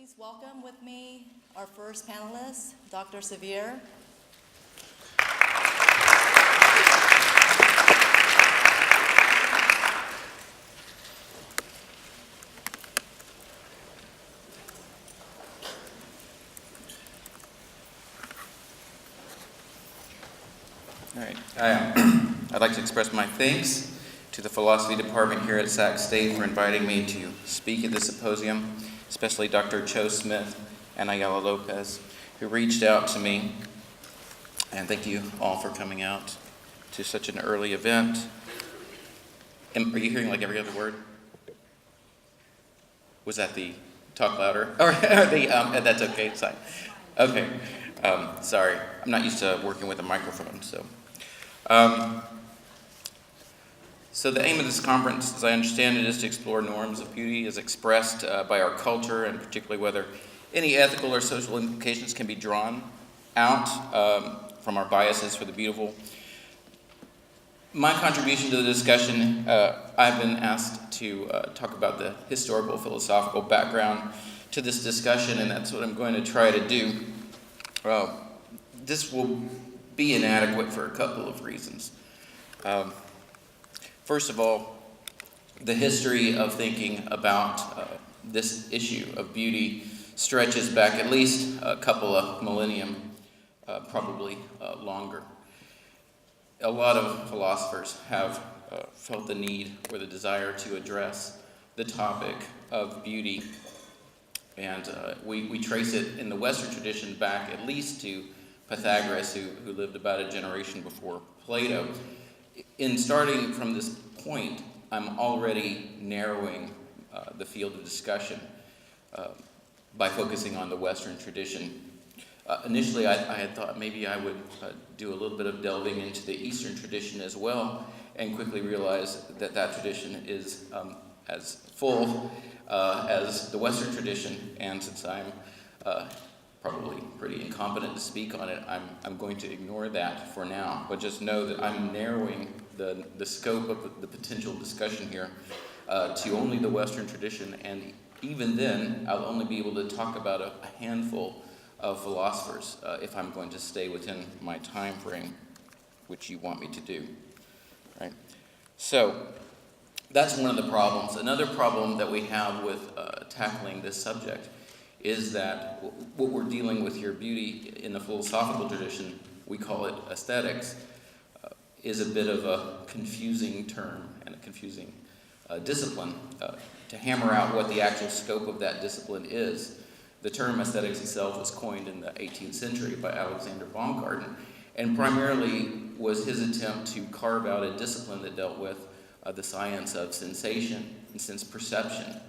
Please welcome with me our first panelist, Dr. Sevier. All right. I'd like to express my thanks to the philosophy department here at Sac State for inviting me to speak at this symposium, especially Dr. Cho Smith and Ayala Lopez, who reached out to me. And thank you all for coming out to such an early event. Are you hearing like every other word? Was that the talk louder? Or that's okay, it's fine. Okay, sorry. I'm not used to working with a microphone, so. So the aim of this conference, as I understand it, is to explore norms of beauty as expressed by our culture, and particularly whether any ethical or social implications can be drawn out from our biases for the beautiful. My contribution to the discussion, I've been asked to talk about the historical, philosophical background to this discussion, and that's what I'm going to try to do. This will be inadequate for a couple of reasons. First of all, the history of thinking about this issue of beauty stretches back at least a couple of millennium, probably longer. A lot of philosophers have felt the need or the desire to address the topic of beauty, and we trace it in the Western tradition back at least to Pythagoras, who lived about a generation before Plato. In starting from this point, I'm already narrowing the field of discussion by focusing on the Western tradition. Initially, I had thought maybe I would do a little bit of delving into the Eastern tradition as well, and quickly realized that that tradition is as full as the Western tradition, and since I'm probably pretty incompetent to speak on it, I'm going to ignore that for now, but just know that I'm narrowing the scope of the potential discussion here to only the Western tradition, and even then, I'll only be able to talk about a handful of philosophers if I'm going to stay within my time frame, which you want me to do, right? So that's one of the problems. Another problem that we have with tackling this subject is that what we're dealing with here, beauty in the philosophical tradition, we call it aesthetics, is a bit of a confusing term and a confusing discipline. To hammer out what the actual scope of that discipline is, the term aesthetics itself was coined in the 18th century by Alexander Baumgarten, and primarily was his attempt to carve out a discipline that dealt with the science of sensation and sense perception.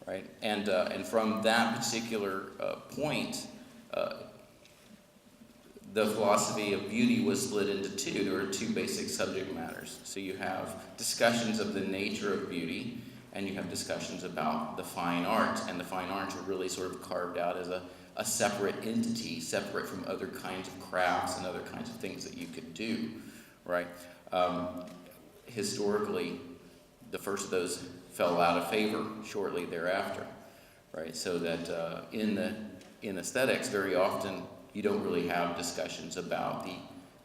Right, and from that particular point, the philosophy of beauty was split into two. There are two basic subject matters. So you have discussions of the nature of beauty, and you have discussions about the fine arts. And the fine arts are really sort of carved out as a separate entity, separate from other kinds of crafts and other kinds of things that you could do. Right? Historically, the first of those fell out of favor shortly thereafter, right? So that in aesthetics, very often you don't really have discussions about the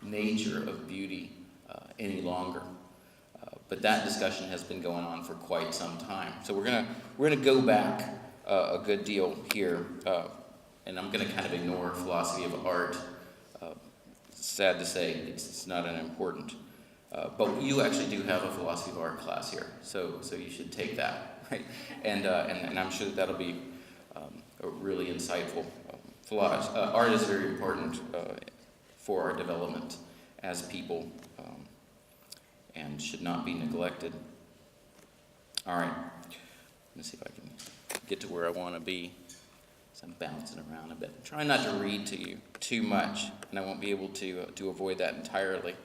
nature of beauty any longer. But that discussion has been going on for quite some time. So we're gonna go back a good deal here, and I'm gonna kind of ignore philosophy of art. Sad to say, it's not unimportant. But you actually do have a philosophy of art class here, so you should take that, right? And I'm sure that'll be really insightful. Art is very important for our development as people, and should not be neglected. All right, let me see if I can get to where I want to be. So I'm bouncing around a bit. I'm trying not to read to you too much, and I won't be able to avoid that entirely.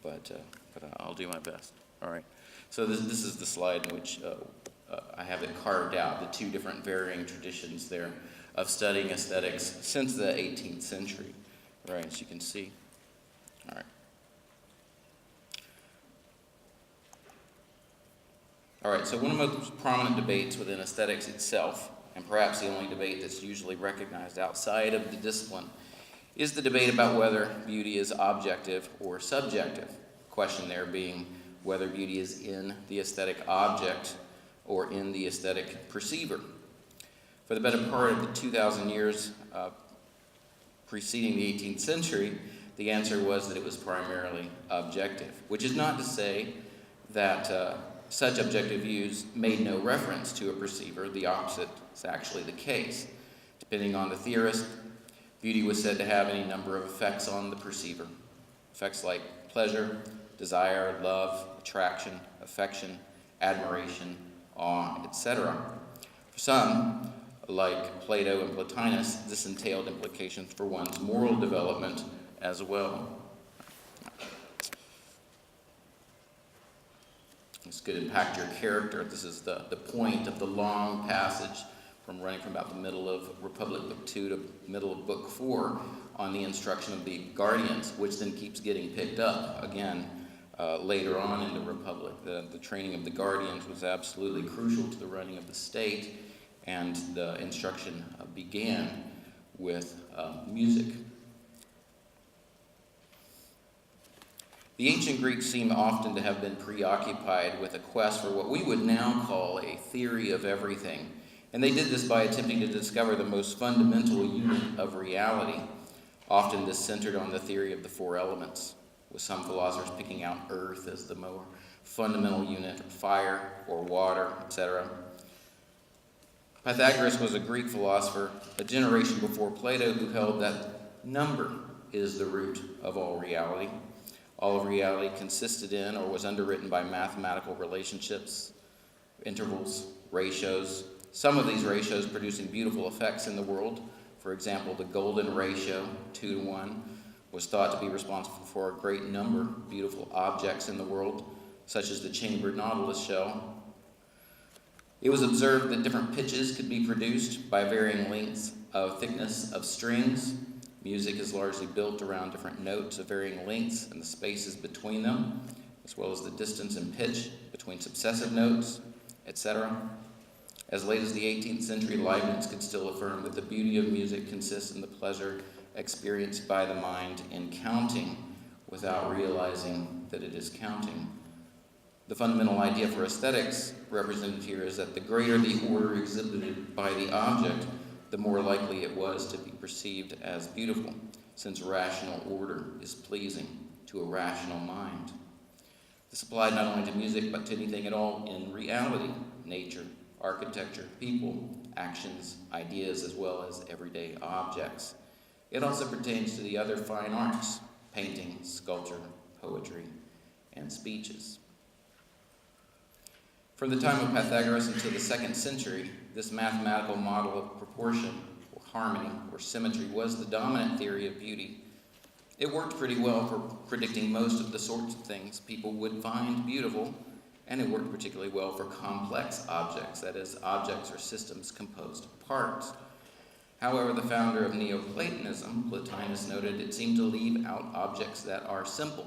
But I'll do my best. All right. So this is the slide in which I have it carved out, the two different varying traditions there of studying aesthetics since the 18th century, right, as you can see. All right. All right, so one of the most prominent debates within aesthetics itself and perhaps the only debate that's usually recognized outside of the discipline, is the debate about whether beauty is objective or subjective. The question there being whether beauty is in the aesthetic object or in the aesthetic perceiver. For the better part of the 2,000 years preceding the 18th century, the answer was that it was primarily objective, which is not to say that such objective views made no reference to a perceiver. The opposite is actually the case. Depending on the theorist, beauty was said to have any number of effects on the perceiver. Effects like pleasure, desire, love, attraction, affection, admiration, awe, etc. For some, like Plato and Plotinus, this entailed implications for one's moral development as well. This could impact your character. This is the point of the long passage running from about the middle of Republic Book 2 to middle of Book 4 on the instruction of the guardians, which then keeps getting picked up again later on in the Republic. The training of the guardians was absolutely crucial to the running of the state, and the instruction began with music. The ancient Greeks seem often to have been preoccupied with a quest for what we would now call a theory of everything. And they did this by attempting to discover the most fundamental unit of reality. Often this centered on the theory of the four elements, with some philosophers picking out earth as the more fundamental unit, or fire or water, etc. Pythagoras was a Greek philosopher, a generation before Plato, who held that number is the root of all reality. All of reality consisted in or was underwritten by mathematical relationships, intervals, ratios, some of these ratios producing beautiful effects in the world. For example, the golden ratio, 2:1, was thought to be responsible for a great number of beautiful objects in the world, such as the chambered nautilus shell. It was observed that different pitches could be produced by varying lengths of thickness of strings. Music is largely built around different notes of varying lengths and the spaces between them, as well as the distance and pitch between successive notes, etc. As late as the 18th century, Leibniz could still affirm that the beauty of music consists in the pleasure experienced by the mind in counting without realizing that it is counting. The fundamental idea for aesthetics represented here is that the greater the order exhibited by the object, the more likely it was to be perceived as beautiful, since rational order is pleasing to a rational mind. This applied not only to music, but to anything at all in reality, nature, architecture, people, actions, ideas, as well as everyday objects. It also pertains to the other fine arts, painting, sculpture, poetry, and speeches. From the time of Pythagoras until the 2nd century, this mathematical model of proportion, or harmony, or symmetry was the dominant theory of beauty. It worked pretty well for predicting most of the sorts of things people would find beautiful, and it worked particularly well for complex objects, that is, objects or systems composed of parts. However, the founder of Neoplatonism, Plotinus, noted it seemed to leave out objects that are simple,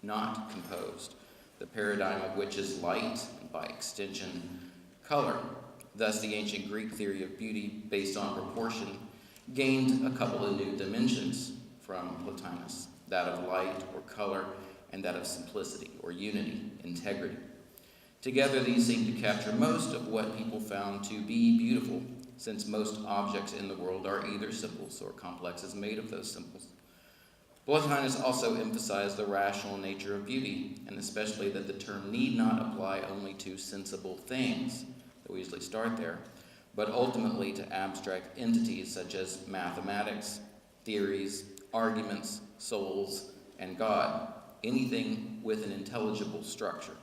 not composed, the paradigm of which is light, and by extension, color. Thus, the ancient Greek theory of beauty, based on proportion, gained a couple of new dimensions from Plotinus, that of light or color, and that of simplicity or unity, integrity. Together, these seem to capture most of what people found to be beautiful, since most objects in the world are either simples or complexes made of those simples. Plotinus also emphasized the rational nature of beauty, and especially that the term need not apply only to sensible things, though we usually start there, but ultimately to abstract entities such as mathematics, theories, arguments, souls, and God, anything with an intelligible structure.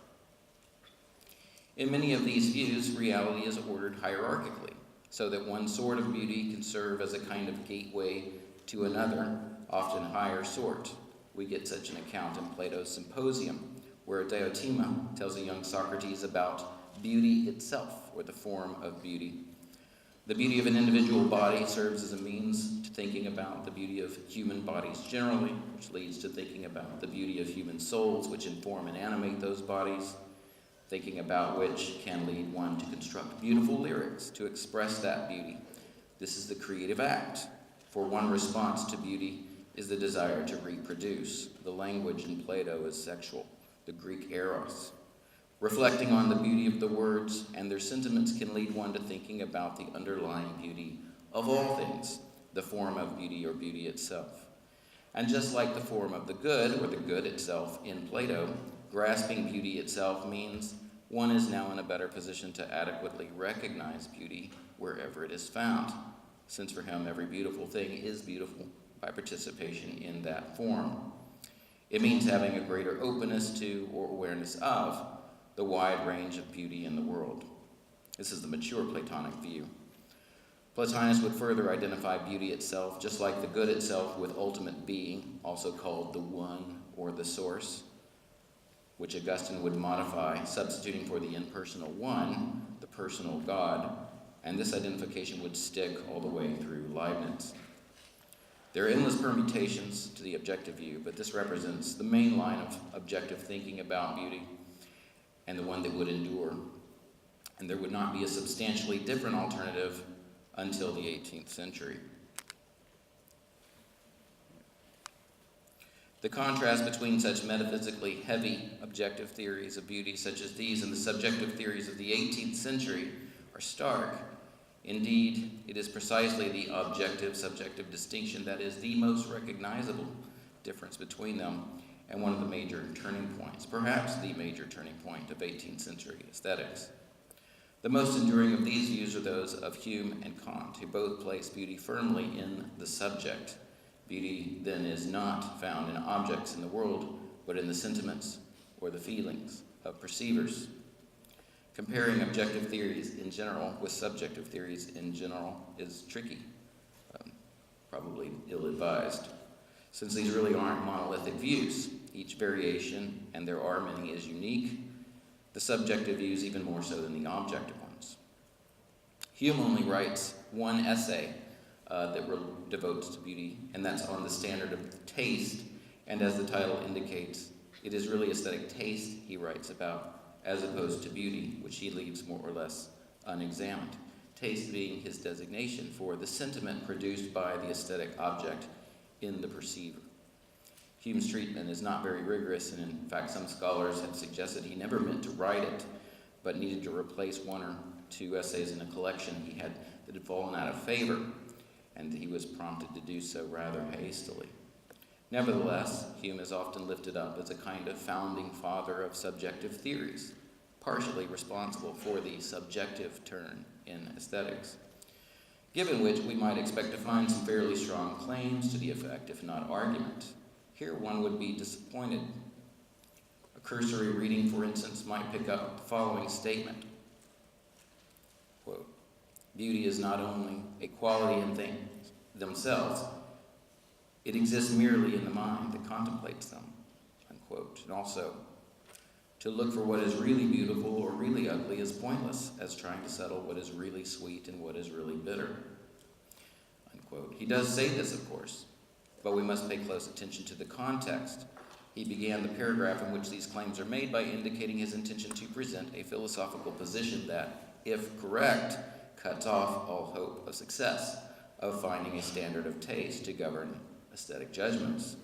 In many of these views, reality is ordered hierarchically, so that one sort of beauty can serve as a kind of gateway to another, often higher sort. We get such an account in Plato's Symposium, where Diotima tells a young Socrates about beauty itself, or the form of beauty. The beauty of an individual body serves as a means to thinking about the beauty of human bodies generally, which leads to thinking about the beauty of human souls, which inform and animate those bodies. thinking about which can lead one to construct beautiful lyrics to express that beauty. This is the creative act, for one response to beauty is the desire to reproduce. The language in Plato is sexual, the Greek eros. Reflecting on the beauty of the words and their sentiments can lead one to thinking about the underlying beauty of all things, the form of beauty or beauty itself. And just like the form of the good, or the good itself in Plato, grasping beauty itself means one is now in a better position to adequately recognize beauty wherever it is found, since for him every beautiful thing is beautiful by participation in that form. It means having a greater openness to or awareness of the wide range of beauty in the world. This is the mature Platonic view. Plotinus would further identify beauty itself, just like the good itself, with ultimate being, also called the one or the source, which Augustine would modify, substituting for the impersonal one, the personal God, and this identification would stick all the way through Leibniz. There are endless permutations to the objective view, but this represents the main line of objective thinking about beauty and the one that would endure. And there would not be a substantially different alternative until the 18th century. The contrast between such metaphysically heavy objective theories of beauty such as these and the subjective theories of the 18th century are stark. Indeed, it is precisely the objective-subjective distinction that is the most recognizable difference between them and one of the major turning points, perhaps the major turning point of 18th century aesthetics. The most enduring of these views are those of Hume and Kant, who both place beauty firmly in the subject. Beauty, then, is not found in objects in the world, but in the sentiments or the feelings of perceivers. Comparing objective theories in general with subjective theories in general is tricky, probably ill-advised, since these really aren't monolithic views. Each variation, and there are many, is unique. The subjective views even more so than the objective ones. Hume only writes one essay that devotes to beauty, and that's on the standard of taste, and as the title indicates, it is really aesthetic taste he writes about, as opposed to beauty, which he leaves more or less unexamined. Taste being his designation for the sentiment produced by the aesthetic object in the perceiver. Hume's treatment is not very rigorous, and in fact some scholars have suggested he never meant to write it, but needed to replace one or two essays in a collection he had that had fallen out of favor, and he was prompted to do so rather hastily. Nevertheless, Hume is often lifted up as a kind of founding father of subjective theories, partially responsible for the subjective turn in aesthetics, given which we might expect to find some fairly strong claims to the effect, if not argument. Here one would be disappointed. A cursory reading, for instance, might pick up the following statement. Quote, "Beauty is not only a quality in things themselves, it exists merely in the mind that contemplates them," unquote. And also, to look for what is really beautiful or really ugly is pointless, as trying to settle what is really sweet and what is really bitter, unquote. He does say this, of course, but we must pay close attention to the context. He began the paragraph in which these claims are made by indicating his intention to present a philosophical position that, if correct, cuts off all hope of success, of finding a standard of taste to govern aesthetic judgments.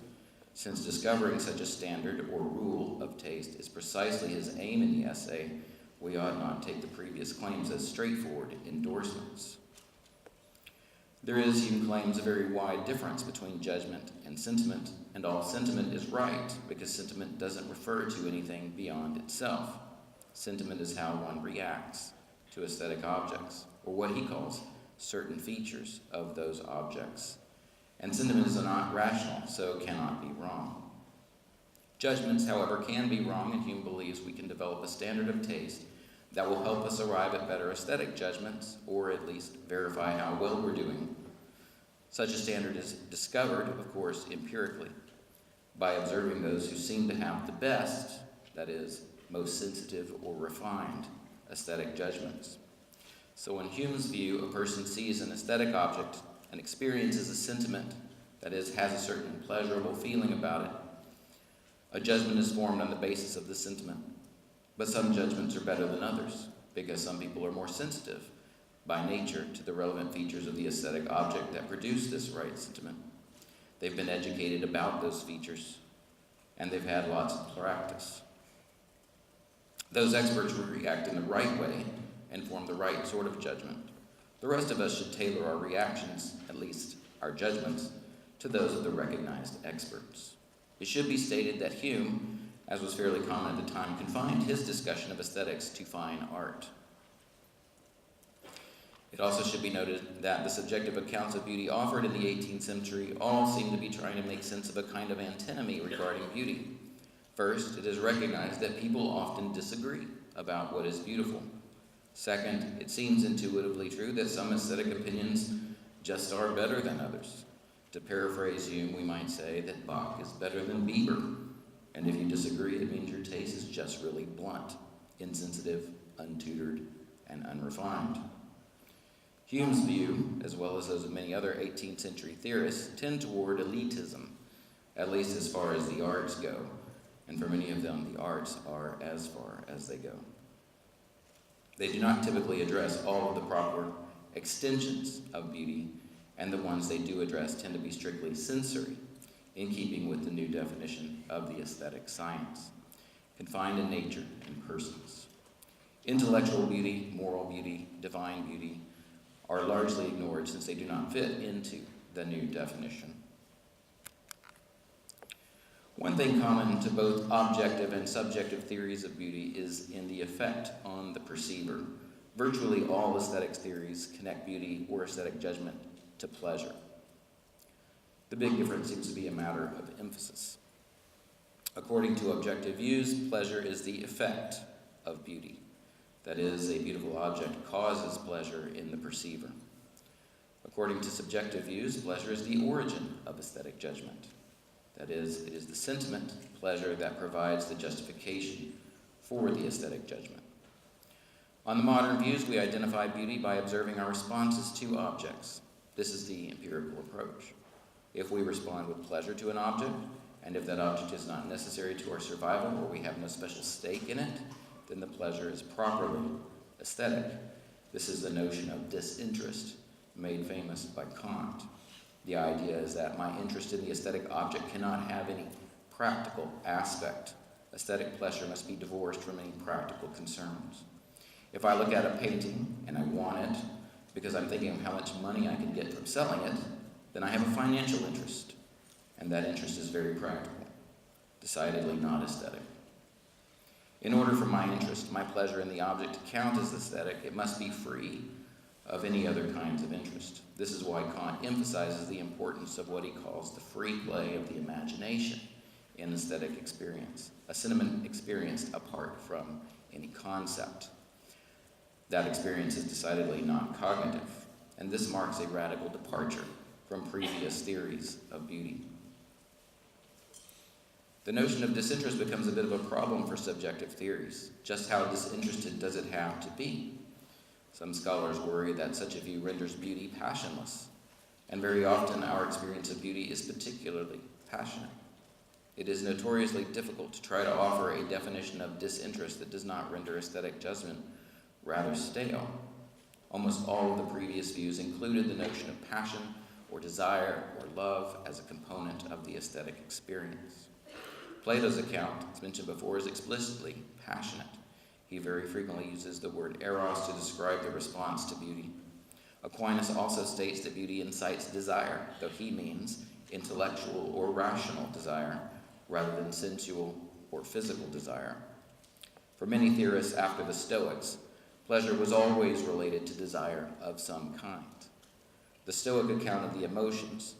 Since discovering such a standard or rule of taste is precisely his aim in the essay, we ought not take the previous claims as straightforward endorsements. There is, Hume claims, a very wide difference between judgment and sentiment, and all sentiment is right, because sentiment doesn't refer to anything beyond itself. Sentiment is how one reacts to aesthetic objects, or what he calls certain features of those objects. And sentiment is not rational, so cannot be wrong. Judgments, however, can be wrong, and Hume believes we can develop a standard of taste that will help us arrive at better aesthetic judgments, or at least verify how well we're doing. Such a standard is discovered, of course, empirically, by observing those who seem to have the best, that is, most sensitive or refined, aesthetic judgments. So in Hume's view, a person sees an aesthetic object and experiences a sentiment, that is, has a certain pleasurable feeling about it. A judgment is formed on the basis of the sentiment. But some judgments are better than others, because some people are more sensitive by nature to the relevant features of the aesthetic object that produce this right sentiment. They've been educated about those features, and they've had lots of practice. Those experts will react in the right way and form the right sort of judgment. The rest of us should tailor our reactions, at least our judgments, to those of the recognized experts. It should be stated that Hume, as was fairly common at the time, confined his discussion of aesthetics to fine art. It also should be noted that the subjective accounts of beauty offered in the 18th century all seem to be trying to make sense of a kind of antinomy regarding beauty. First, it is recognized that people often disagree about what is beautiful. Second, it seems intuitively true that some aesthetic opinions just are better than others. To paraphrase Hume, we might say that Bach is better than Bieber. And if you disagree, it means your taste is just really blunt, insensitive, untutored, and unrefined. Hume's view, as well as those of many other 18th century theorists, tend toward elitism, at least as far as the arts go. And for many of them, the arts are as far as they go. They do not typically address all of the proper extensions of beauty, and the ones they do address tend to be strictly sensory, in keeping with the new definition of the aesthetic science, confined in nature and persons. Intellectual beauty, moral beauty, divine beauty are largely ignored since they do not fit into the new definition. One thing common to both objective and subjective theories of beauty is in the effect on the perceiver. Virtually all aesthetic theories connect beauty or aesthetic judgment to pleasure. The big difference seems to be a matter of emphasis. According to objective views, pleasure is the effect of beauty. That is, a beautiful object causes pleasure in the perceiver. According to subjective views, pleasure is the origin of aesthetic judgment. That is, it is the sentiment, pleasure, that provides the justification for the aesthetic judgment. On the modern views, we identify beauty by observing our responses to objects. This is the empirical approach. If we respond with pleasure to an object, and if that object is not necessary to our survival or we have no special stake in it, then the pleasure is properly aesthetic. This is the notion of disinterest made famous by Kant. The idea is that my interest in the aesthetic object cannot have any practical aspect. Aesthetic pleasure must be divorced from any practical concerns. If I look at a painting and I want it because I'm thinking of how much money I can get from selling it, then I have a financial interest, and that interest is very practical, decidedly not aesthetic. In order for my interest, my pleasure in the object to count as aesthetic, it must be free of any other kinds of interest. This is why Kant emphasizes the importance of what he calls the free play of the imagination in aesthetic experience, a sentiment experienced apart from any concept. That experience is decidedly not cognitive, and this marks a radical departure from previous theories of beauty. The notion of disinterest becomes a bit of a problem for subjective theories. Just how disinterested does it have to be? Some scholars worry that such a view renders beauty passionless, and very often our experience of beauty is particularly passionate. It is notoriously difficult to try to offer a definition of disinterest that does not render aesthetic judgment rather stale. Almost all of the previous views included the notion of passion or desire or love as a component of the aesthetic experience. Plato's account, as mentioned before, is explicitly passionate. He very frequently uses the word eros to describe the response to beauty. Aquinas also states that beauty incites desire, though he means intellectual or rational desire, rather than sensual or physical desire. For many theorists after the Stoics, pleasure was always related to desire of some kind. The Stoic account of the emotions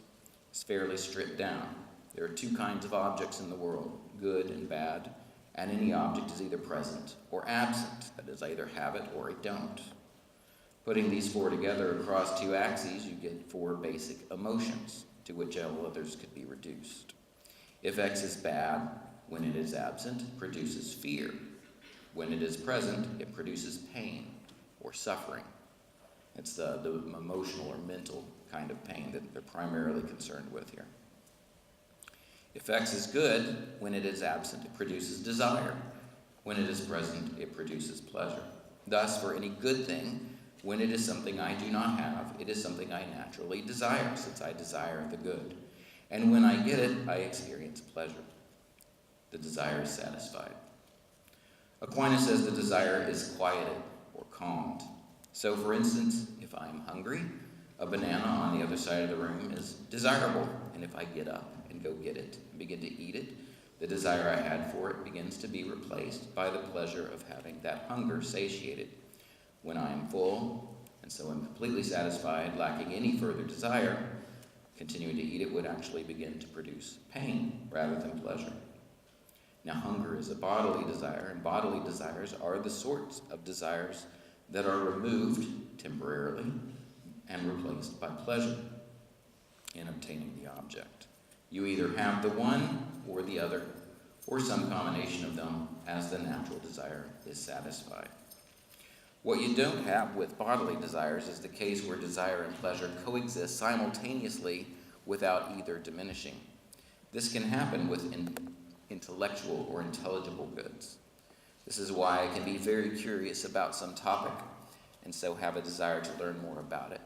is fairly stripped down. There are two kinds of objects in the world, good and bad, and any object is either present or absent, that is, I either have it or I don't. Putting these four together across two axes, you get four basic emotions, to which all others could be reduced. If X is bad, when it is absent, it produces fear. When it is present, it produces pain or suffering. It's the emotional or mental kind of pain that they're primarily concerned with here. If X is good, when it is absent, it produces desire. When it is present, it produces pleasure. Thus, for any good thing, when it is something I do not have, it is something I naturally desire, since I desire the good. And when I get it, I experience pleasure. The desire is satisfied. Aquinas says the desire is quieted or calmed. So, for instance, if I am hungry, a banana on the other side of the room is desirable. And if I get up and go get it and begin to eat it, the desire I had for it begins to be replaced by the pleasure of having that hunger satiated. When I am full, and so am completely satisfied, lacking any further desire, continuing to eat it would actually begin to produce pain rather than pleasure. Now, hunger is a bodily desire, and bodily desires are the sorts of desires that are removed temporarily and replaced by pleasure in obtaining the object. You either have the one or the other, or some combination of them, as the natural desire is satisfied. What you don't have with bodily desires is the case where desire and pleasure coexist simultaneously without either diminishing. This can happen with intellectual or intelligible goods. This is why I can be very curious about some topic and so have a desire to learn more about it,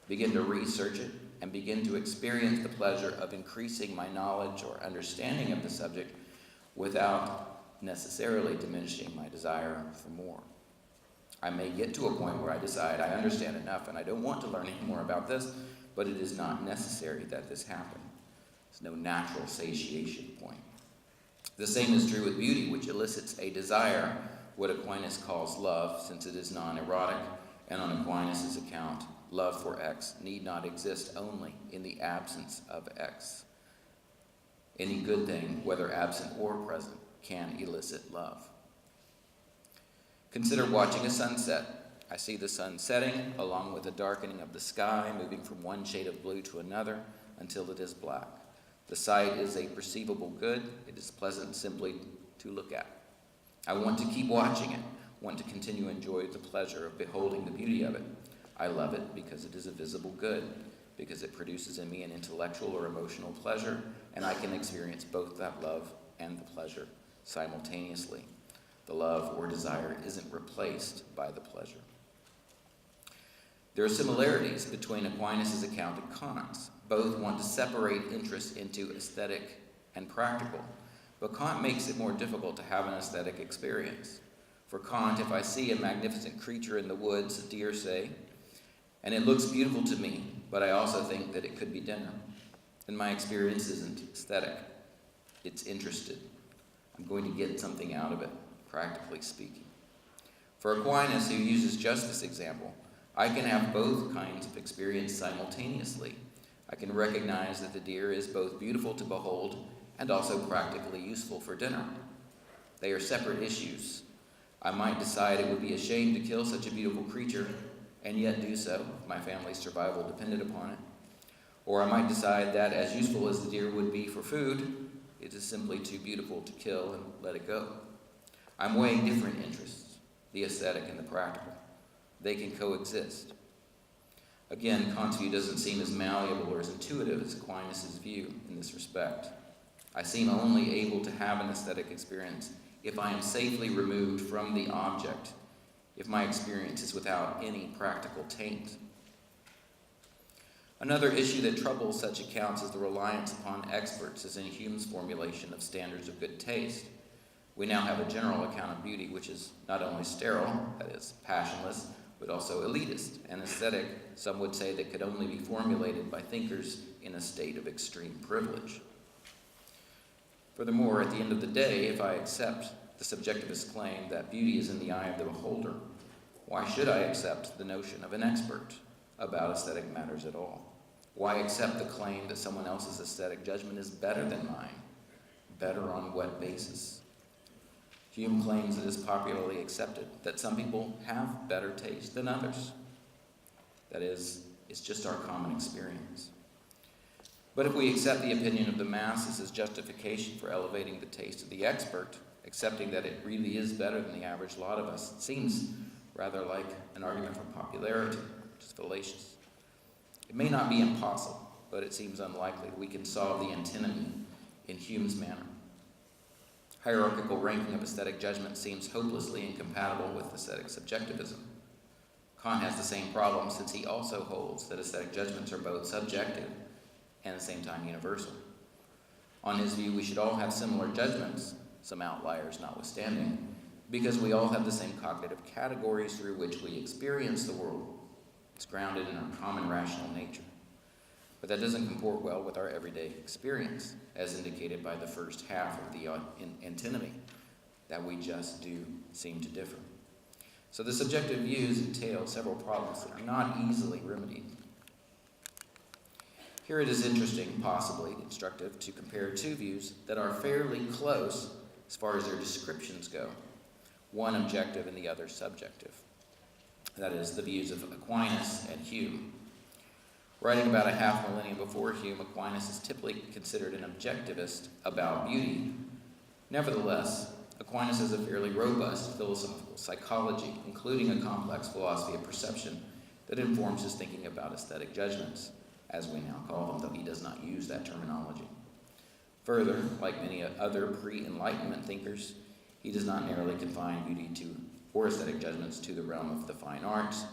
begin to research it, and begin to experience the pleasure of increasing my knowledge or understanding of the subject without necessarily diminishing my desire for more. I may get to a point where I decide I understand enough and I don't want to learn any more about this, but it is not necessary that this happen. There's no natural satiation point. The same is true with beauty, which elicits a desire, what Aquinas calls love, since it is non-erotic, and on Aquinas' account, love for X need not exist only in the absence of X. Any good thing, whether absent or present, can elicit love. Consider watching a sunset. I see the sun setting, along with the darkening of the sky, moving from one shade of blue to another until it is black. The sight is a perceivable good. It is pleasant simply to look at. I want to keep watching it, want to continue to enjoy the pleasure of beholding the beauty of it. I love it because it is a visible good, because it produces in me an intellectual or emotional pleasure, and I can experience both that love and the pleasure simultaneously. The love or desire isn't replaced by the pleasure. There are similarities between Aquinas' account and Kant's. Both want to separate interest into aesthetic and practical, but Kant makes it more difficult to have an aesthetic experience. For Kant, if I see a magnificent creature in the woods, a deer say, and it looks beautiful to me, but I also think that it could be dinner, then my experience isn't aesthetic. It's interested. I'm going to get something out of it, practically speaking. For Aquinas, who uses just this example, I can have both kinds of experience simultaneously. I can recognize that the deer is both beautiful to behold and also practically useful for dinner. They are separate issues. I might decide it would be a shame to kill such a beautiful creature and yet do so if my family's survival depended upon it. Or I might decide that as useful as the deer would be for food, it is simply too beautiful to kill and let it go. I'm weighing different interests, the aesthetic and the practical. They can coexist. Again, Kant's view doesn't seem as malleable or as intuitive as Aquinas' view in this respect. I seem only able to have an aesthetic experience if I am safely removed from the object, if my experience is without any practical taint. Another issue that troubles such accounts is the reliance upon experts as in Hume's formulation of standards of good taste. We now have a general account of beauty which is not only sterile, that is, passionless, but also elitist and aesthetic, some would say, that could only be formulated by thinkers in a state of extreme privilege. Furthermore, at the end of the day, if I accept the subjectivist claim that beauty is in the eye of the beholder, why should I accept the notion of an expert about aesthetic matters at all? Why accept the claim that someone else's aesthetic judgment is better than mine? Better on what basis? Hume claims it is popularly accepted that some people have better taste than others. That is, it's just our common experience. But if we accept the opinion of the masses as justification for elevating the taste of the expert, accepting that it really is better than the average lot of us, seems rather like an argument for popularity, which is fallacious. It may not be impossible, but it seems unlikely that we can solve the antinomy in Hume's manner. hierarchical ranking of aesthetic judgment seems hopelessly incompatible with aesthetic subjectivism. Kant has the same problem, since he also holds that aesthetic judgments are both subjective and at the same time universal. On his view, we should all have similar judgments, some outliers notwithstanding, because we all have the same cognitive categories through which we experience the world. It's grounded in our common rational nature. But that doesn't comport well with our everyday experience, as indicated by the first half of the antinomy, that we just do seem to differ. So the subjective views entail several problems that are not easily remedied. Here it is interesting, possibly instructive, to compare two views that are fairly close as far as their descriptions go, one objective and the other subjective. That is, the views of Aquinas and Hume. Writing about a half millennium before Hume, Aquinas is typically considered an objectivist about beauty. Nevertheless, Aquinas has a fairly robust philosophical psychology, including a complex philosophy of perception that informs his thinking about aesthetic judgments, as we now call them, though he does not use that terminology. Further, like many other pre-Enlightenment thinkers, he does not narrowly confine beauty or aesthetic judgments to the realm of the fine arts,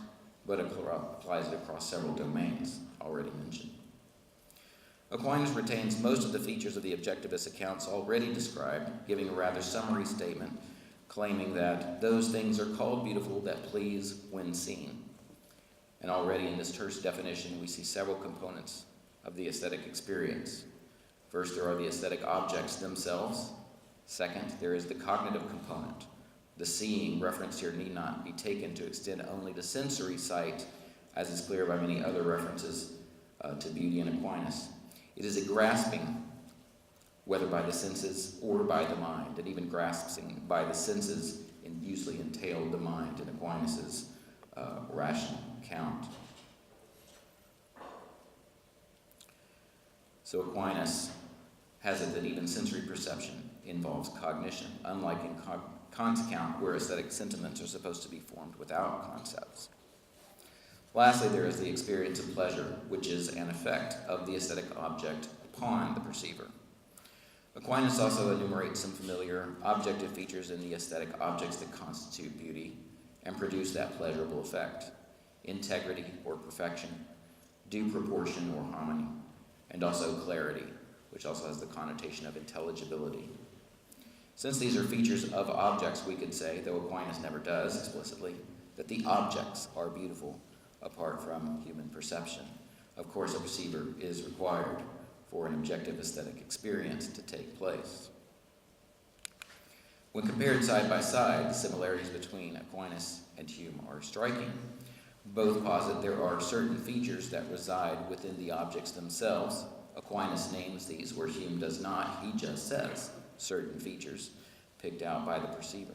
but applies it across several domains already mentioned. Aquinas retains most of the features of the objectivist accounts already described, giving a rather summary statement claiming that those things are called beautiful that please when seen. And already in this terse definition, we see several components of the aesthetic experience. First, there are the aesthetic objects themselves. Second, there is the cognitive component. The seeing reference here need not be taken to extend only to sensory sight, as is clear by many other references to beauty in Aquinas. It is a grasping, whether by the senses or by the mind, and even grasping by the senses usually entailed the mind in Aquinas' rational account. So Aquinas has it that even sensory perception involves cognition, unlike in Kant's account, where aesthetic sentiments are supposed to be formed without concepts. Lastly, there is the experience of pleasure, which is an effect of the aesthetic object upon the perceiver. Aquinas also enumerates some familiar objective features in the aesthetic objects that constitute beauty and produce that pleasurable effect: integrity or perfection, due proportion or harmony, and also clarity, which also has the connotation of intelligibility. Since these are features of objects, we could say, though Aquinas never does explicitly, that the objects are beautiful apart from human perception. Of course, a perceiver is required for an objective aesthetic experience to take place. When compared side by side, the similarities between Aquinas and Hume are striking. Both posit there are certain features that reside within the objects themselves. Aquinas names these where Hume does not. He just says certain features picked out by the perceiver.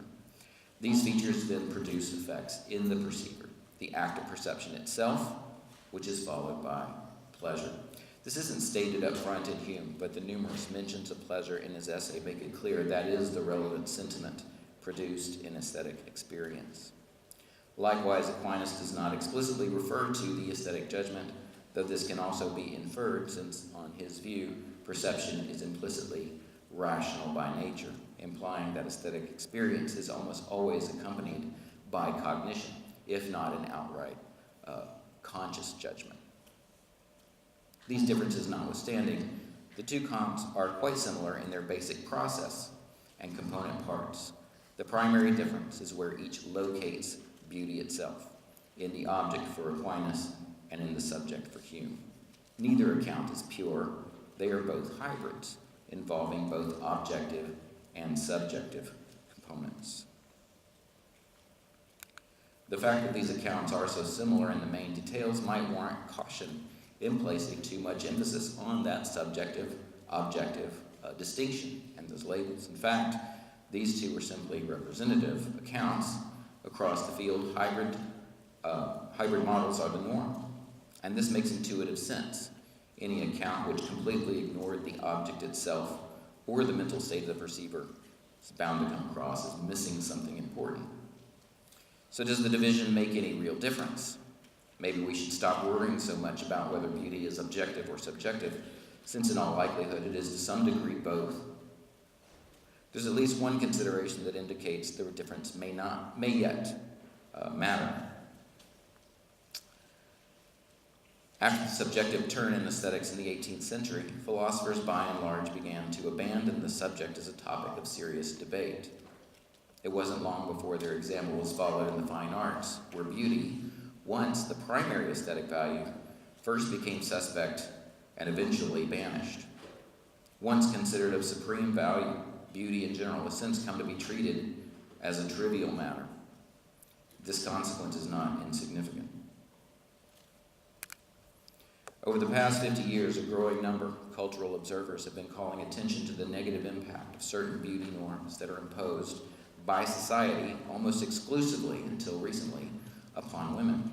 These features then produce effects in the perceiver, the act of perception itself, which is followed by pleasure. This isn't stated up front in Hume, but the numerous mentions of pleasure in his essay make it clear that is the relevant sentiment produced in aesthetic experience. Likewise, Aquinas does not explicitly refer to the aesthetic judgment, though this can also be inferred since, on his view, perception is implicitly rational by nature, implying that aesthetic experience is almost always accompanied by cognition, if not an outright conscious judgment. These differences notwithstanding, the two camps are quite similar in their basic process and component parts. The primary difference is where each locates beauty itself, in the object for Aquinas and in the subject for Hume. Neither account is pure. They are both hybrids, involving both objective and subjective components. The fact that these accounts are so similar in the main details might warrant caution in placing too much emphasis on that subjective-objective distinction and those labels. In fact, these two are simply representative accounts. Across the field, hybrid models are the norm, and this makes intuitive sense. Any account which completely ignored the object itself or the mental state of the perceiver is bound to come across as missing something important. So does the division make any real difference? Maybe we should stop worrying so much about whether beauty is objective or subjective, since in all likelihood it is to some degree both. there's at least one consideration that indicates the difference may yet matter. After the subjective turn in aesthetics in the 18th century, philosophers by and large began to abandon the subject as a topic of serious debate. It wasn't long before their example was followed in the fine arts, where beauty, once the primary aesthetic value, first became suspect and eventually banished. Once considered of supreme value, beauty in general has since come to be treated as a trivial matter. This consequence is not insignificant. Over the past 50 years, a growing number of cultural observers have been calling attention to the negative impact of certain beauty norms that are imposed by society almost exclusively, until recently, upon women.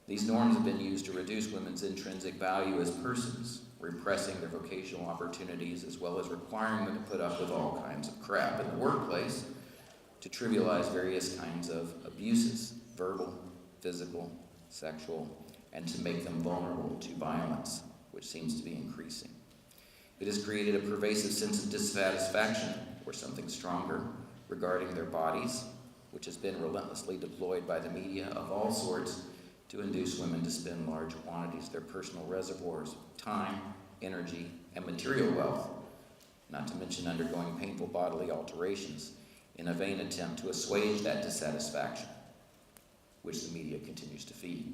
These norms have been used to reduce women's intrinsic value as persons, repressing their vocational opportunities, as well as requiring them to put up with all kinds of crap in the workplace, to trivialize various kinds of abuses, verbal, physical, sexual, and to make them vulnerable to violence, which seems to be increasing. It has created a pervasive sense of dissatisfaction or something stronger regarding their bodies, which has been relentlessly deployed by the media of all sorts to induce women to spend large quantities of their personal reservoirs of time, energy, and material wealth, not to mention undergoing painful bodily alterations in a vain attempt to assuage that dissatisfaction, which the media continues to feed.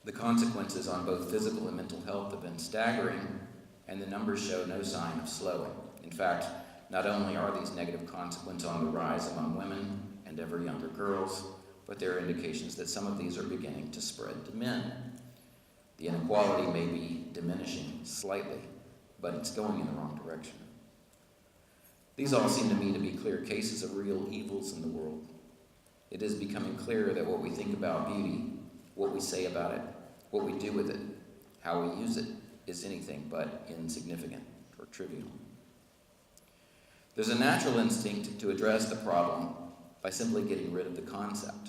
The consequences on both physical and mental health have been staggering, and the numbers show no sign of slowing. In fact, not only are these negative consequences on the rise among women and ever younger girls, but there are indications that some of these are beginning to spread to men. The inequality may be diminishing slightly, but it's going in the wrong direction. These all seem to me to be clear cases of real evils in the world. It is becoming clearer that what we think about beauty, what we say about it, what we do with it, how we use it, is anything but insignificant or trivial. There's a natural instinct to address the problem by simply getting rid of the concept.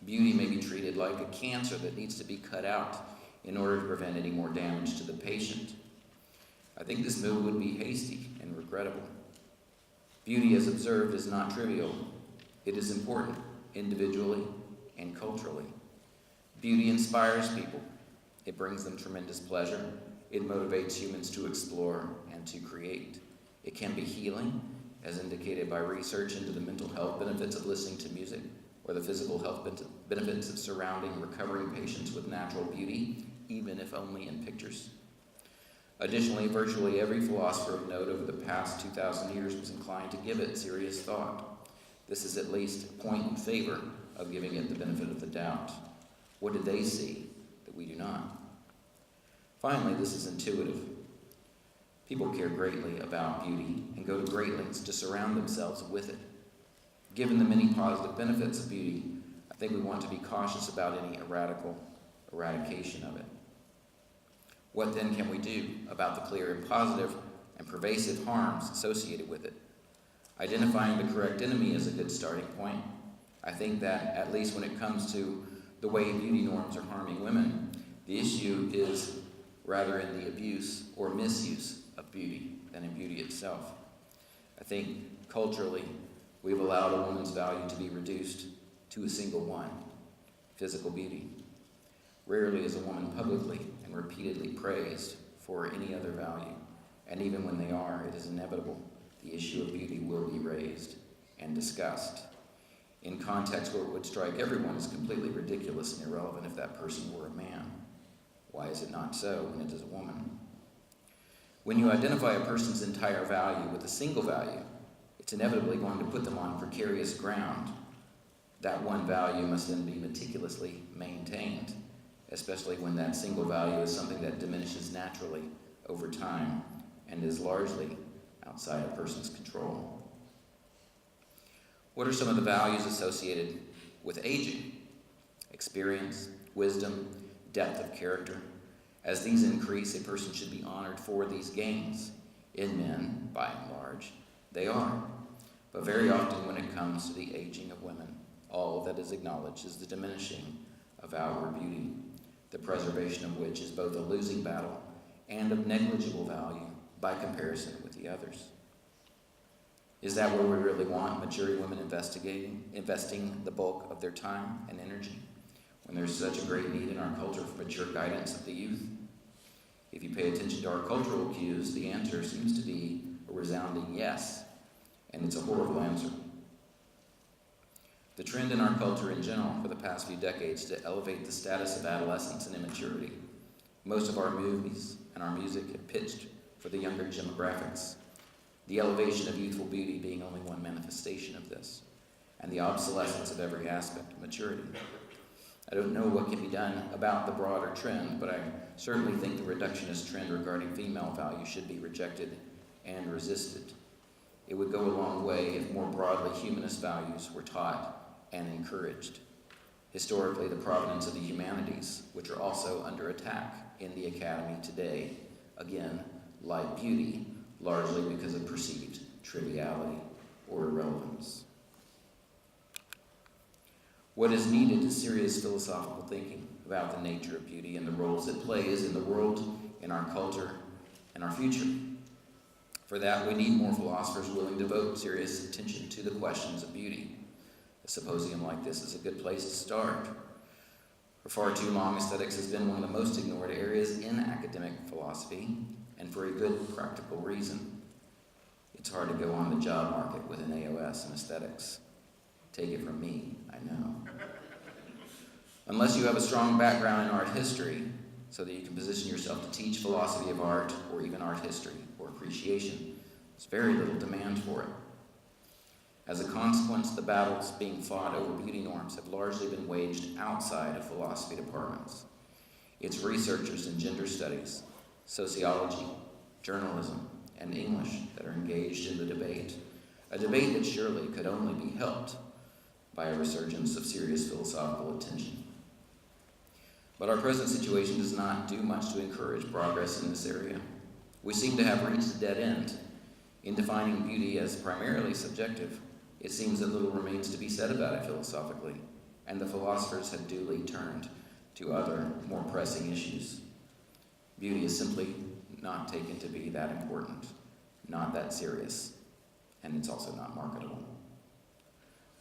Beauty may be treated like a cancer that needs to be cut out in order to prevent any more damage to the patient. I think this move would be hasty and regrettable. Beauty, as observed, is not trivial. It is important, individually and culturally. Beauty inspires people. It brings them tremendous pleasure. It motivates humans to explore and to create. It can be healing, as indicated by research into the mental health benefits of listening to music, or the physical health benefits of surrounding recovering patients with natural beauty, even if only in pictures. Additionally, virtually every philosopher of note over the past 2,000 years was inclined to give it serious thought. This is at least a point in favor of giving it the benefit of the doubt. What did they see that we do not? Finally, this is intuitive. People care greatly about beauty and go to great lengths to surround themselves with it. Given the many positive benefits of beauty, I think we want to be cautious about any eradication of it. What then can we do about the clear and positive and pervasive harms associated with it? Identifying the correct enemy is a good starting point. I think that, at least when it comes to the way beauty norms are harming women, the issue is rather in the abuse or misuse of beauty than in beauty itself. I think culturally, we've allowed a woman's value to be reduced to a single one, physical beauty. Rarely is a woman publicly and repeatedly praised for any other value, and even when they are, it is inevitable the issue of beauty will be raised and discussed in context where it would strike everyone as completely ridiculous and irrelevant if that person were a man. Why is it not so when it is a woman? When you identify a person's entire value with a single value, it's inevitably going to put them on precarious ground. That one value must then be meticulously maintained, especially when that single value is something that diminishes naturally over time and is largely outside a person's control. What are some of the values associated with aging? Experience, wisdom, depth of character. As these increase, a person should be honored for these gains. In men, by and large, they are. But very often when it comes to the aging of women, all that is acknowledged is the diminishing of outward beauty, the preservation of which is both a losing battle and of negligible value by comparison with the others. Is that where we really want mature women investing the bulk of their time and energy, when there's such a great need in our culture for mature guidance of the youth? If you pay attention to our cultural cues, the answer seems to be a resounding yes, and it's a horrible answer. The trend in our culture in general for the past few decades to elevate the status of adolescence and immaturity. Most of our movies and our music have pitched for the younger demographics, the elevation of youthful beauty being only one manifestation of this, and the obsolescence of every aspect of maturity. I don't know what can be done about the broader trend, but I certainly think the reductionist trend regarding female value should be rejected and resisted. It would go a long way if more broadly humanist values were taught and encouraged. Historically, the provenance of the humanities, which are also under attack in the academy today, again, like beauty, largely because of perceived triviality or irrelevance. What is needed is serious philosophical thinking about the nature of beauty and the roles it plays in the world, in our culture, and our future. For that, we need more philosophers willing to devote serious attention to the questions of beauty. A symposium like this is a good place to start. For far too long, aesthetics has been one of the most ignored areas in academic philosophy, and for a good practical reason. It's hard to go on the job market with an AOS in aesthetics. Take it from me, I know. Unless you have a strong background in art history, so that you can position yourself to teach philosophy of art, or even art history, or appreciation, there's very little demand for it. As a consequence, the battles being fought over beauty norms have largely been waged outside of philosophy departments. It's researchers in gender studies, sociology, journalism, and English that are engaged in the debate, a debate that surely could only be helped by a resurgence of serious philosophical attention. But our present situation does not do much to encourage progress in this area. We seem to have reached a dead end. In defining beauty as primarily subjective, it seems that little remains to be said about it philosophically, and the philosophers have duly turned to other, more pressing issues. Beauty is simply not taken to be that important, not that serious, and it's also not marketable.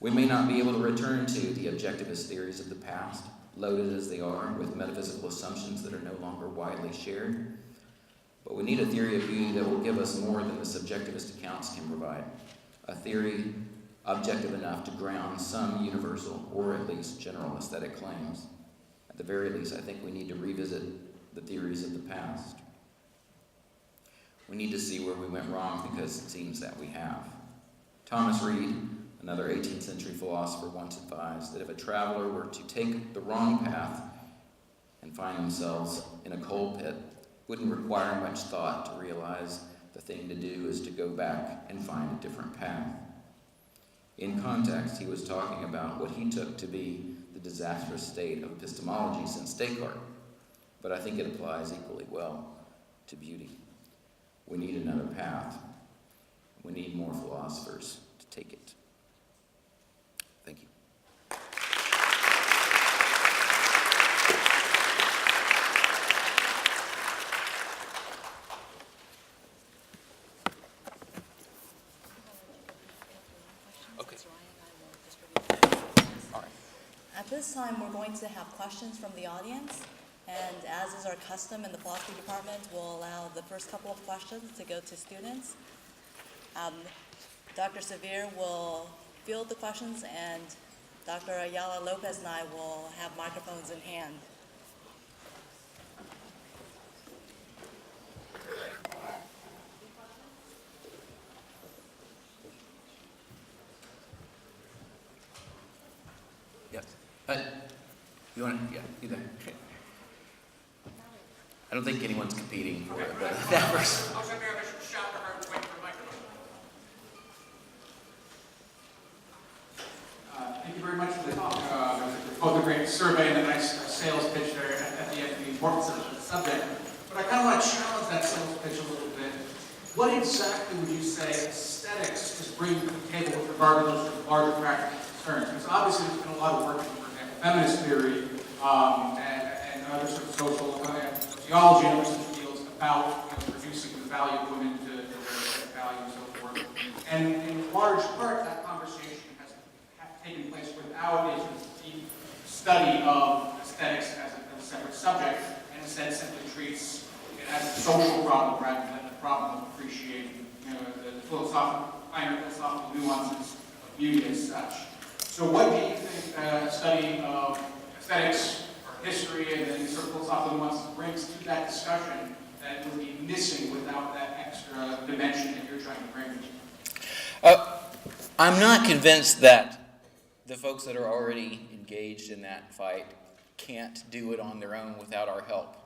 We may not be able to return to the objectivist theories of the past, loaded as they are with metaphysical assumptions that are no longer widely shared, but we need a theory of beauty that will give us more than the subjectivist accounts can provide, a theory objective enough to ground some universal or at least general aesthetic claims. At the very least, I think we need to revisit the theories of the past. We need to see where we went wrong, because it seems that we have. Thomas Reid, another 18th century philosopher, once advised that if a traveler were to take the wrong path and find themselves in a coal pit, it wouldn't require much thought to realize the thing to do is to go back and find a different path. In context, he was talking about what he took to be the disastrous state of epistemology since Descartes, but I think it applies equally well to beauty. We need another path. We need more philosophers to take it. Thank you. Okay. All right. At this time, we're going to have questions from the audience, and as is our custom in the philosophy department, we'll allow the first couple of questions to go to students. Dr. Sevier will field the questions, and Dr. Ayala Lopez and I will have microphones in hand. Yes. You want to? Yeah, you there. I don't think anyone's competing for it, but that person. I'll shout to her and wait for the microphone. Thank you very much for the talk. Both a great survey and a nice sales pitch there at the end of the importance of the subject. But I kind of want to challenge that sales pitch a little bit. What exactly would you say aesthetics is bringing to the table with regard to those larger practical concerns? Because obviously there's been a lot of work in, for example, feminist theory and other sort of social sociology and other such fields about reducing the value of women to their value and so forth. And large part, that conversation has taken place without a sort of deep study of aesthetics as a separate subject, and instead simply treats it as a social problem rather than a problem of appreciating the finer philosophical nuances of beauty as such. So what do you think a study of aesthetics or history and then sort of philosophical nuances brings to that discussion that would be missing without that extra dimension that you're trying to bring? I'm not convinced that the folks that are already engaged in that fight can't do it on their own without our help.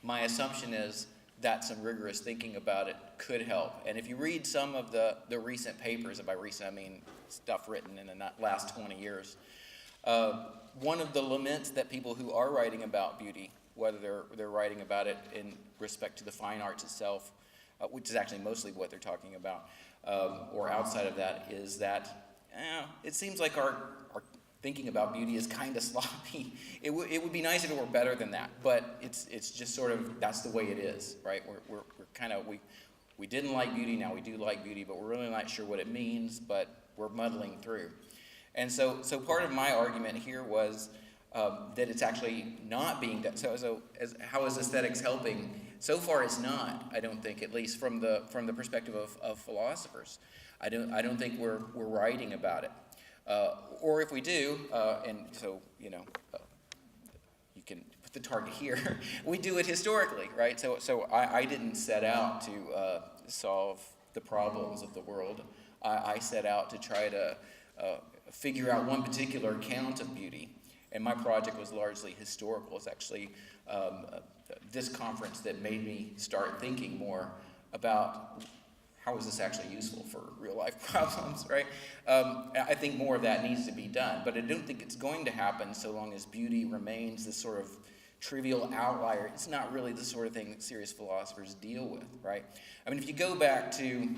My assumption is that some rigorous thinking about it could help. And if you read some of the recent papers, and by recent I mean stuff written in the last 20 years, one of the laments that people who are writing about beauty, whether they're writing about it in respect to the fine arts itself, which is actually mostly what they're talking about, or outside of that, is that it seems like our thinking about beauty is kind of sloppy. It would be nice if it were better than that, but it's just sort of, that's the way it is, right? We're kind of, we didn't like beauty, now we do like beauty, but we're really not sure what it means, but we're muddling through. And so part of my argument here was that it's actually not being done. So how is aesthetics helping? So far it's not, I don't think, at least from the perspective of philosophers. I don't think we're writing about it. Or if we do, and so, you you can put the target here, we do it historically, right? So I didn't set out to solve the problems of the world. I set out to try to figure out one particular account of beauty, and my project was largely historical. It's actually this conference that made me start thinking more about how is this actually useful for real life problems, right? I think more of that needs to be done, but I don't think it's going to happen so long as beauty remains this sort of trivial outlier. It's not really the sort of thing that serious philosophers deal with, right? I mean, if you go back to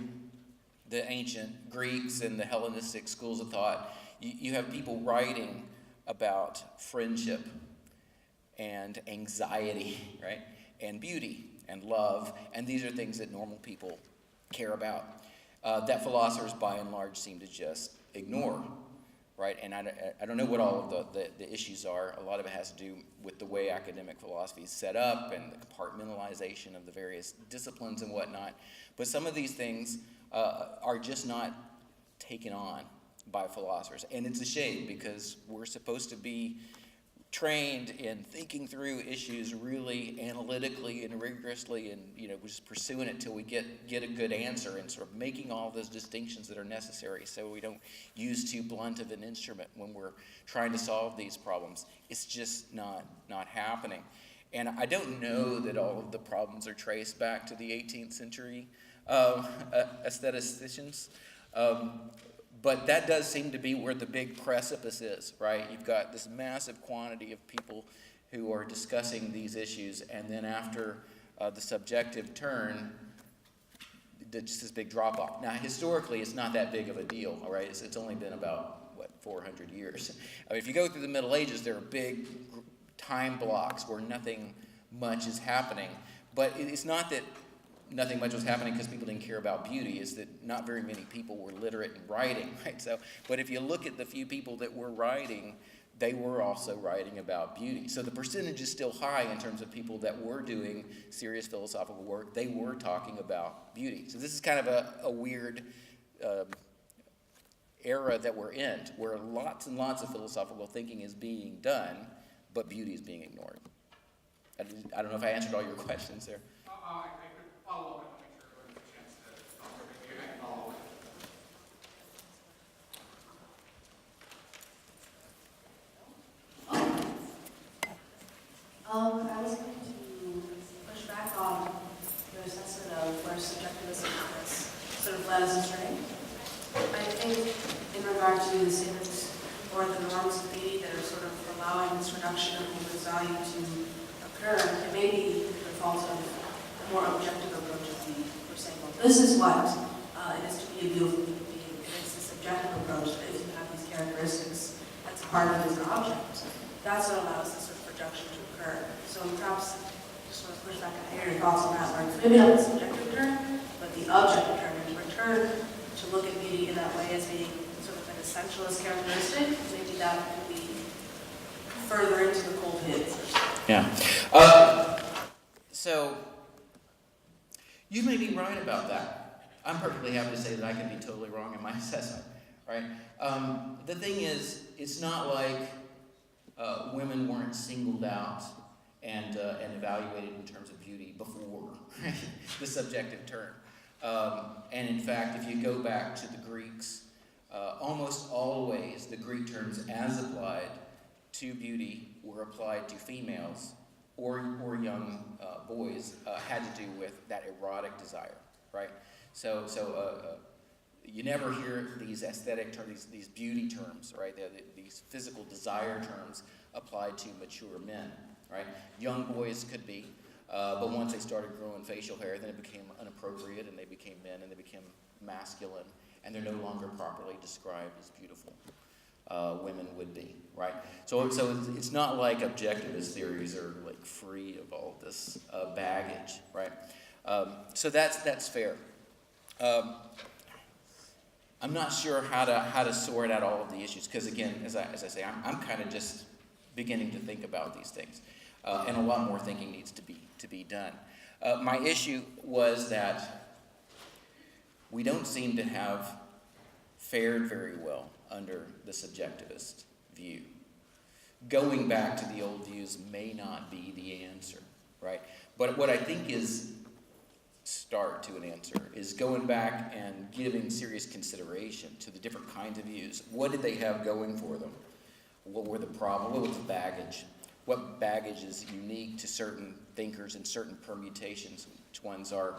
the ancient Greeks and the Hellenistic schools of thought, you have people writing about friendship and anxiety, right? And beauty and love, and these are things that normal people care about, that philosophers by and large seem to just ignore, right? And I don't know what all of the issues are. A lot of it has to do with the way academic philosophy is set up and the compartmentalization of the various disciplines and whatnot. But some of these things are just not taken on by philosophers. And it's a shame because we're supposed to be trained in thinking through issues really analytically and rigorously, and just pursuing it till we get a good answer, and sort of making all those distinctions that are necessary so we don't use too blunt of an instrument when we're trying to solve these problems. It's just not happening. And I don't know that all of the problems are traced back to the 18th century aestheticians. But that does seem to be where the big precipice is, right? You've got this massive quantity of people who are discussing these issues, and then after the subjective turn, just this big drop-off. Now, historically, it's not that big of a deal, all right? It's only been about, 400 years. I mean, if you go through the Middle Ages, there are big time blocks where nothing much is happening. But it's not that nothing much was happening because people didn't care about beauty, is that not very many people were literate in writing, right? So, but if you look at the few people that were writing, they were also writing about beauty. So the percentage is still high in terms of people that were doing serious philosophical work. They were talking about beauty. So this is kind of a weird era that we're in, where lots and lots of philosophical thinking is being done, but beauty is being ignored. I don't know if I answered all your questions there. I could follow up and make sure everyone has a chance to talk, or maybe I can follow up. I was going to push back on your assessment of where subjectivism has sort of led us astray. I think in regard to the standards or the norms of beauty that are sort of allowing this reduction of human value to occur, it may be the fault of a more objective approach of beauty. We're saying, well, this is what it is to be a beautiful human being. It's a subjective approach that if you have these characteristics, that's part of it as an object. That's what allows this sort of reduction to occur. So perhaps just want to push back and hear your thoughts on that. Right? So maybe not the subjective term, but the objective term, and to return to look at beauty in that way as being sort of an essentialist characteristic, maybe that would be further into the cold hits. Yeah. So, you may be right about that. I'm perfectly happy to say that I can be totally wrong in my assessment, right? The thing is, it's not like women weren't singled out and evaluated in terms of beauty before the subjective term. And in fact, if you go back to the Greeks, almost always the Greek terms as applied to beauty were applied to females or young boys, had to do with that erotic desire, right? So you never hear these aesthetic terms, these beauty terms, right? These physical desire terms applied to mature men, right? Young boys could be, but once they started growing facial hair, then it became inappropriate, and they became men, and they became masculine, and they're no longer properly described as beautiful. Women would be, right? So it's not like objectivist theories are like free of all this baggage, right? So that's fair. I'm not sure how to sort out all of the issues, because again, as I say, I'm kind of just beginning to think about these things, and a lot more thinking needs to be done. My issue was that we don't seem to have fared very well under the subjectivist view. Going back to the old views may not be the answer, right? But what I think is start to an answer is going back and giving serious consideration to the different kinds of views. What did they have going for them? What were the problems? What was the baggage? What baggage is unique to certain thinkers and certain permutations? Which ones are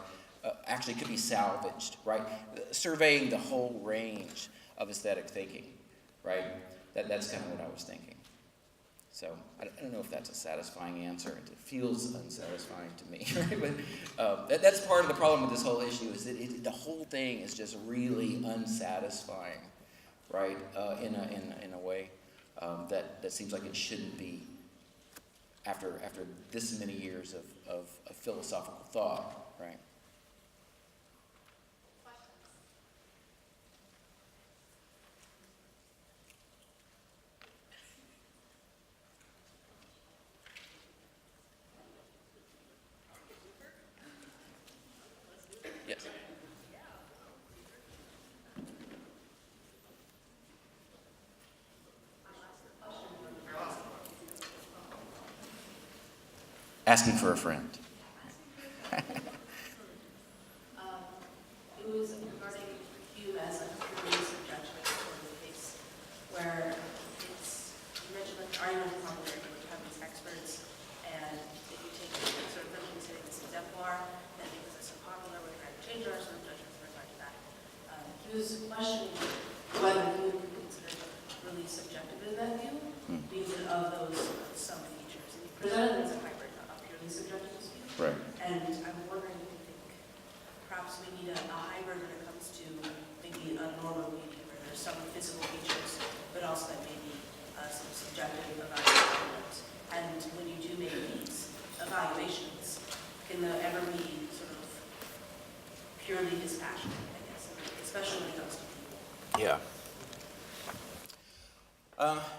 actually could be salvaged, right? Surveying the whole range of aesthetic thinking, right? That's kind of what I was thinking. So I don't know if that's a satisfying answer. It feels unsatisfying to me, right? But that's part of the problem with this whole issue is that the whole thing is just really unsatisfying, right? In a way that seems like it shouldn't be after this many years of philosophical thought, right? Yes. Asking for a friend. It was regarding Hume as a purely subjective sort of case, where it's, you mentioned like the argument of popularity, where you have these experts, and if you take sort of version sitting this exemplar, then because it's so popular, we're trying to change our sort of judgments with regard to that. He was questioning whether he would be considered really subjective in that view, because of those some features. And he presented it as a hybrid, not a purely subjective view. Right. And I'm wondering if you think perhaps we need a hybrid when it comes to maybe a normal beauty, where there's some physical features, but also that maybe some subjective evaluations. And when you do make these evaluations, can there ever be sort of purely dispassionate, I guess, especially when it comes to people? Yeah.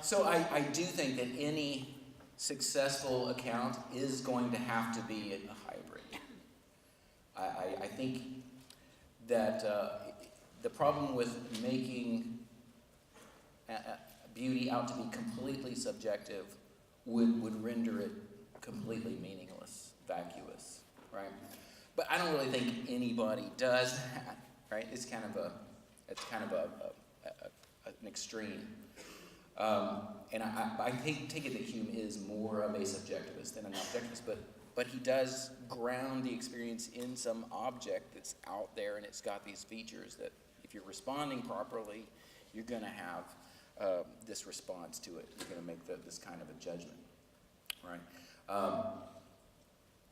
So I do think that any successful account is going to have to be a hybrid. I think that the problem with making beauty out to be completely subjective would render it completely meaningless, vacuous, right? But I don't really think anybody does that, right? It's kind of an extreme. And I take it that Hume is more of a subjectivist than an objectivist, but he does ground the experience in some object that's out there, and it's got these features that if you're responding properly, you're going to have this response to it. You're going to make this kind of a judgment, right?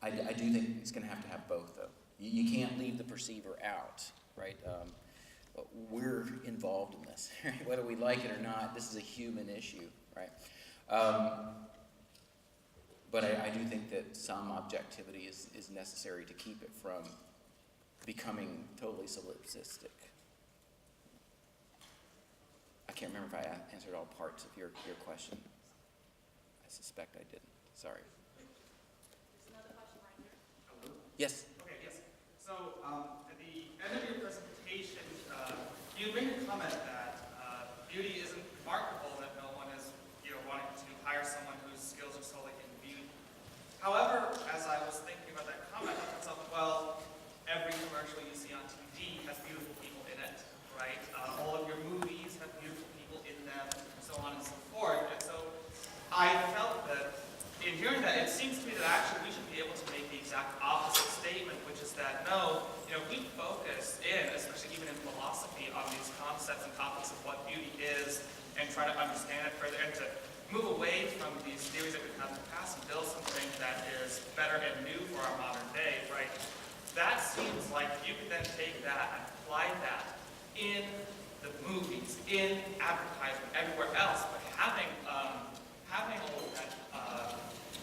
I do think he's going to have both, though. You can't leave the perceiver out, right? We're involved in this, right? Whether we like it or not. This is a human issue, right? But I do think that some objectivity is necessary to keep it from becoming totally solipsistic. I can't remember if I answered all parts of your question. I suspect I didn't. Sorry. There's another question right here. Yes. Okay, yes. So, at the end of your presentation, you made a comment that beauty isn't remarkable, that no one is, wanting to hire someone whose skills are solely in beauty. However, as I was thinking about that comment, I thought to myself, well, every commercial you see on TV has beautiful people in it, right? All of your movies have beautiful people in them, and so on and so forth. And so I felt that in hearing that, it seems to me that actually we should be able to make the exact opposite statement, which is that no, we focus in, especially even in philosophy, on these concepts and topics of what beauty is and try to understand it further and to move away from these theories that we've had in the past and build something that is better and new for our modern day, right? That seems like you could then take that and apply that in the movies, in advertising, everywhere else, but having all of that,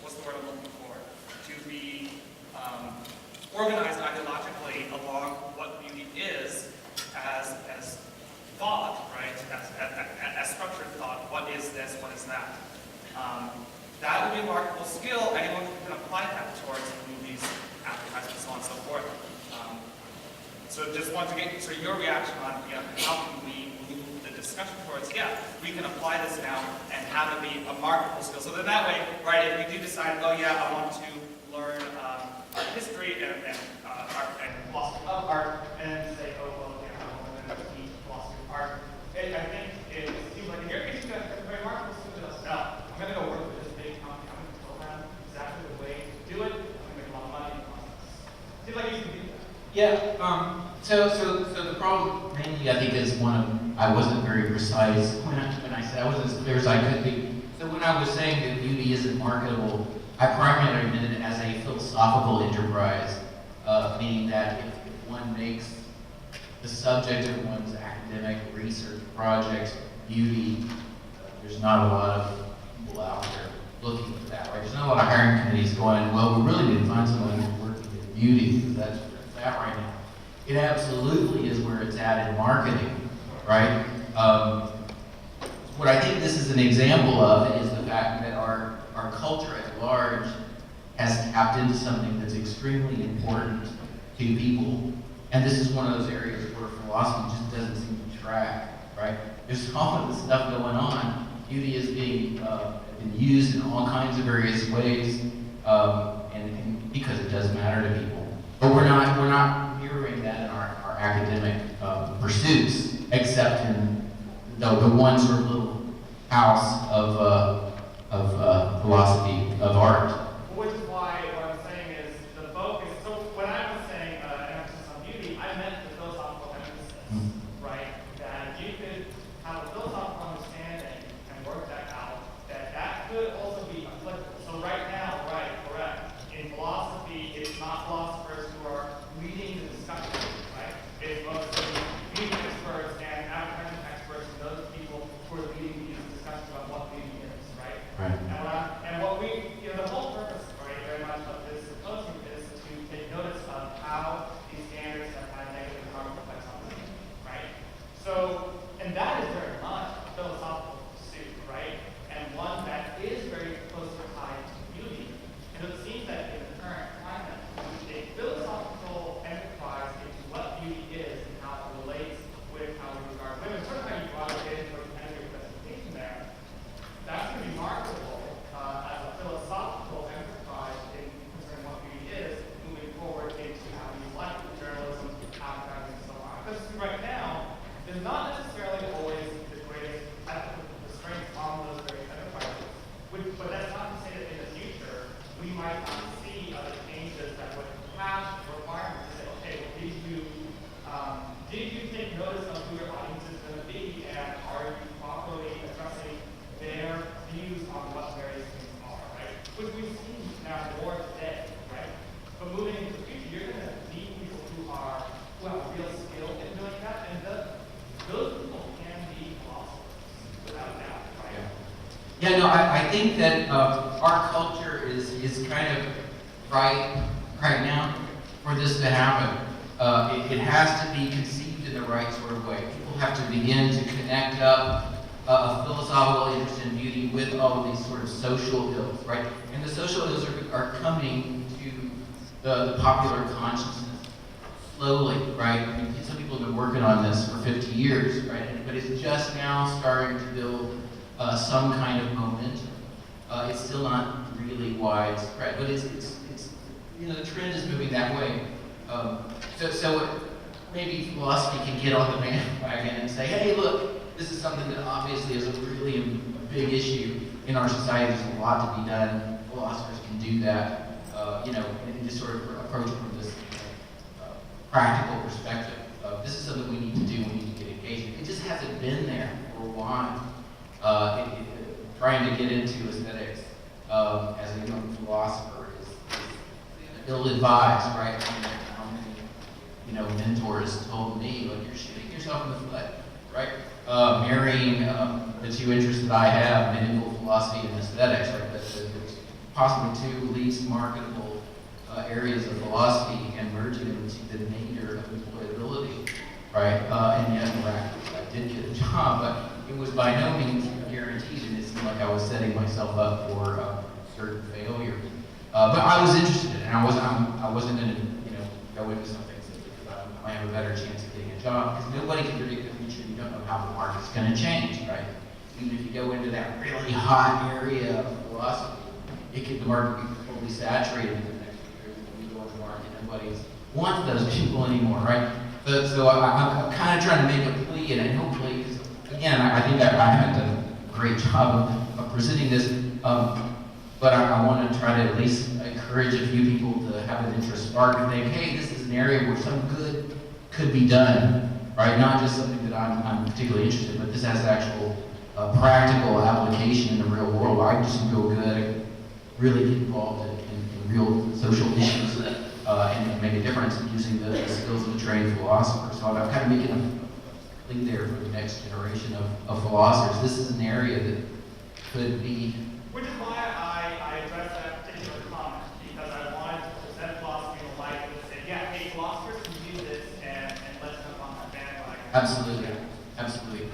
what's the word I'm looking for, to be organized ideologically along what beauty is as thought, right? As structured thought. What is this? What is that? That would be a remarkable skill. Anyone can apply that towards movies, advertisements, so on and so forth. So just want to get your reaction on how can we move the discussion towards, we can apply this now and have it be a marketable skill. So then that way, right, if we do decide, I want to learn art history and art and philosophy of art, and say, I want to teach philosophy of art. I think it seems like in your case, you've got a very marketable skill. Now, I'm going to go work with this big company. I'm going to program exactly the way to do it. I'm going to make a lot of money in the process. Seems like you can do that. Yeah. So the problem mainly, I think, is I wasn't very precise when I said I wasn't as clear as I could be. So when I was saying that beauty isn't marketable, I primarily meant it as a philosophical enterprise, meaning that if one makes the subject of one's academic research project beauty, there's not a lot of people out there looking for that. Right? There's not a lot of hiring committees going, well, we really need to find someone who's working in beauty, because that's where it's at right now. It absolutely is where it's at in marketing, right? What I think this is an example of is the fact that our culture at large has tapped into something that's extremely important to people. And this is one of those areas where philosophy just doesn't seem to track, right? There's all of this stuff going on. Beauty is being used in all kinds of various ways, and because it does matter to people. But we're not mirroring that in our academic pursuits, except in the one sort of little house of philosophy of art. Which is why what I'm saying is the focus. So when I was saying emphasis on beauty, I meant the philosophical emphasis, right? That you could have a philosophical understanding and work that out. That could also be applicable. So right now, right, correct. In philosophy, it's not philosophers who are leading the discussion, right? It's mostly beauty experts and advertising experts and those people who are leading these discussions about what beauty is, right? Right. And what we, the whole purpose, right, very much of this symposium is to take notice of how these standards have had negative and harmful effects on women, right? So, and that is very much a philosophical pursuit, right? And one that is very closely tied to beauty. And it seems that in the current climate, a philosophical enterprise into what beauty is and how it relates with how we regard women, sort of how you brought it in towards the end of your presentation there, that's going to be marketable as a philosophical enterprise in concerning what beauty is, moving forward into how we use life, journalism, advertising, and so on. Because right now, there's not necessarily always the greatest ethical restraints on those various enterprises. But that's not to say that in the future, we might not see other changes that would have requirements to say, okay, well, did you take notice of who your audience is going to be, and are you properly addressing their views on what various things are, right? Which we've seen now more today, right? But moving into the future, you're going to need people who have real skill in doing that, and those people can be philosophers, without a doubt, right? Yeah, no, I think that our culture is kind of right now for this to happen. It has to be conceived in the right sort of way. People have to begin to connect up a philosophical interest in beauty with all of these sort of social ills, right? And the social ills are coming to the popular consciousness slowly, right? I mean, some people have been working on this for 50 years, right? But it's just now starting to build some kind of momentum. It's still not really widespread, but it's you know, the trend is moving that way. So maybe philosophy can get on the bandwagon and say, hey, look, this is something that obviously is a really big issue in our society. There's a lot to be done. Philosophers can do that, you know, and just sort of approach it from this practical perspective. This is something we need to do. We need to get engaged. It just hasn't been there for a while. Trying to get into aesthetics as a young philosopher is ill-advised, right? How many, you know, mentors told me, like, you're shooting yourself in the foot, right? Marrying the two interests that I have, medieval philosophy and aesthetics, right? That's possibly two least marketable areas of philosophy, and merging them into the nadir of employability, right? And yet, miraculously, I did get a job, but it was by no means guaranteed, and it seemed like I was setting myself up for certain failure. But I was interested in it, and I wasn't going to, you know, go into something simply because I might have a better chance of getting a job, because nobody can predict the future. You don't know how the market's going to change, right? Even if you go into that really hot area of philosophy, the market can be totally saturated in the next few years. When you go into the market, nobody wants those people anymore, right? So I'm kind of trying to make a plea, and hopefully, because again, I think I haven't done a great job of presenting this, but I want to try to at least encourage a few people to have an interest spark and think, hey, this is an area where some good could be done, right? Not just something that I'm particularly interested in, but this has actual practical application in the real world. I just feel good, really get involved in real social issues and make a difference using the skills of a trained philosopher. So I'm kind of making a plea there for the next generation of philosophers. This is an area that could be. Which is why I addressed that particular comment, because I wanted to present philosophy in a light that said, yeah, hey, philosophers can do this, and let's jump on that bandwagon. Absolutely, absolutely.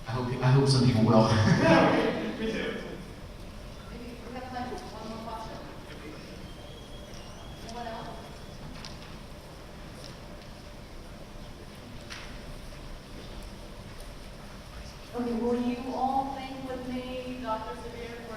I hope some people will. Me too. Maybe we have time for one more question. Anyone else? Okay, will you all think with me, Dr. Sevier, for